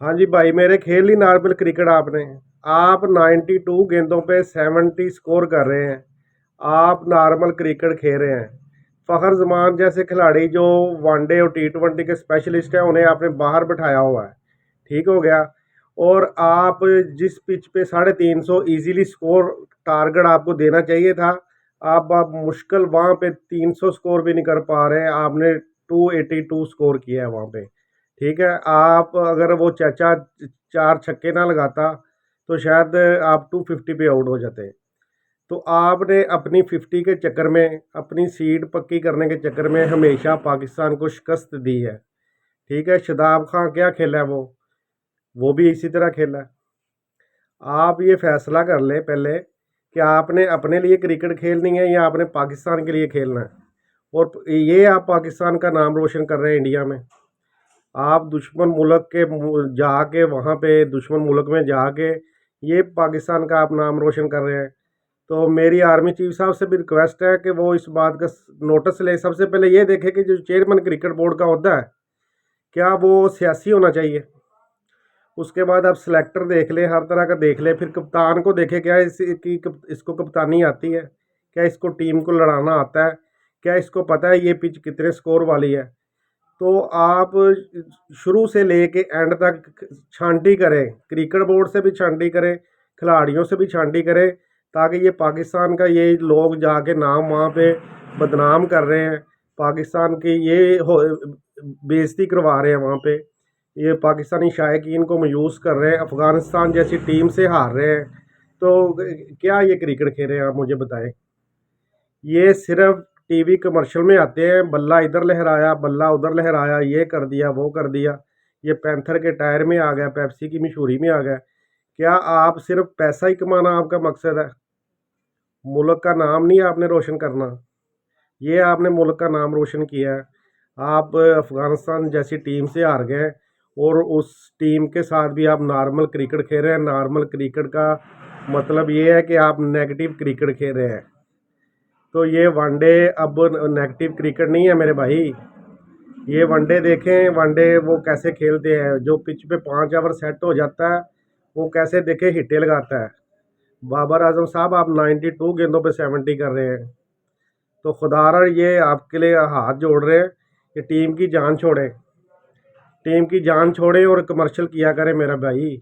हाँ जी भाई, मेरे खेल ली नॉर्मल क्रिकेट आपने। आप 92 गेंदों पे 70 स्कोर कर रहे हैं। आप नॉर्मल क्रिकेट खेल रहे हैं। फखर जमान जैसे खिलाड़ी जो वनडे और टी20 के स्पेशलिस्ट हैं, उन्हें आपने बाहर बिठाया हुआ है। ठीक हो गया। और आप जिस पिच पे 350 इजीली स्कोर टारगेट आपको देना चाहिए था, आप मुश्किल वहाँ पे 300 स्कोर भी नहीं कर पा रहे हैं। आपने 282 स्कोर किया है वहाँ पे। ठीक है, आप अगर वो चाचा चार छक्के ना लगाता तो शायद आप 250 पे आउट हो जाते। तो आपने अपनी 50 के चक्कर में, अपनी सीट पक्की करने के चक्कर में हमेशा पाकिस्तान को शिकस्त दी है। ठीक है, शादाब खान क्या खेला है वो भी इसी तरह खेला है। आप ये फैसला कर लें पहले कि आपने अपने लिए क्रिकेट खेलनी है या आपने पाकिस्तान के लिए खेलना है। और ये आप पाकिस्तान का नाम रोशन कर रहे हैं इंडिया में। आप दुश्मन मुल्क के जाके वहाँ पे दुश्मन मुल्क में जाके ये पाकिस्तान का आप नाम रोशन कर रहे हैं। तो मेरी आर्मी चीफ साहब से भी रिक्वेस्ट है कि वो इस बात का नोटिस ले। सबसे पहले ये देखे कि जो चेयरमैन क्रिकेट बोर्ड का होता है, क्या वो सियासी होना चाहिए। उसके बाद आप सिलेक्टर देख लें, हर तरह का देख लें। फिर कप्तान को देखें, क्या इसको कप्तानी आती है, क्या इसको टीम को लड़ाना आता है, क्या इसको पता है ये पिच कितने स्कोर वाली है। तो आप शुरू से लेके एंड तक छांटी करें, क्रिकेट बोर्ड से भी छांटी करें, खिलाड़ियों से भी छांटी करें, ताकि ये पाकिस्तान का ये लोग जाके नाम वहाँ पे बदनाम कर रहे हैं, पाकिस्तान की ये बेइज्जती करवा रहे हैं वहाँ पे, ये पाकिस्तानी शायकीन को मायूस कर रहे हैं, अफ़गानिस्तान जैसी टीम से हार रहे हैं। तो क्या ये क्रिकेट खेल रहे हैं, आप मुझे बताएं। ये सिर्फ टीवी कमर्शियल में आते हैं, बल्ला इधर लहराया, बल्ला उधर लहराया, ये कर दिया, वो कर दिया। ये पैंथर के टायर में आ गया, पेप्सी की मशहूरी में आ गया। क्या आप सिर्फ पैसा ही कमाना आपका मकसद है? मुल्क का नाम नहीं आपने रोशन करना। ये आपने मुल्क का नाम रोशन किया है। आप अफ़गानिस्तान जैसी टीम से हार गए, और उस टीम के साथ भी आप नॉर्मल क्रिकेट खेल रहे हैं। नॉर्मल क्रिकेट का मतलब ये है कि आप नेगेटिव क्रिकेट खेल रहे हैं। तो ये वनडे अब नेगेटिव क्रिकेट नहीं है मेरे भाई। ये वनडे देखें, वनडे वो कैसे खेलते हैं, जो पिच पे 5 ओवर सेट हो जाता है, वो कैसे देखे हिट्टे लगाता है। बाबर आजम साहब, आप 92 गेंदों पे 70 कर रहे हैं। तो खुदारा ये आपके लिए हाथ जोड़ रहे हैं कि टीम की जान छोड़े, टीम की जान छोड़े और कमर्शियल किया करें मेरा भाई।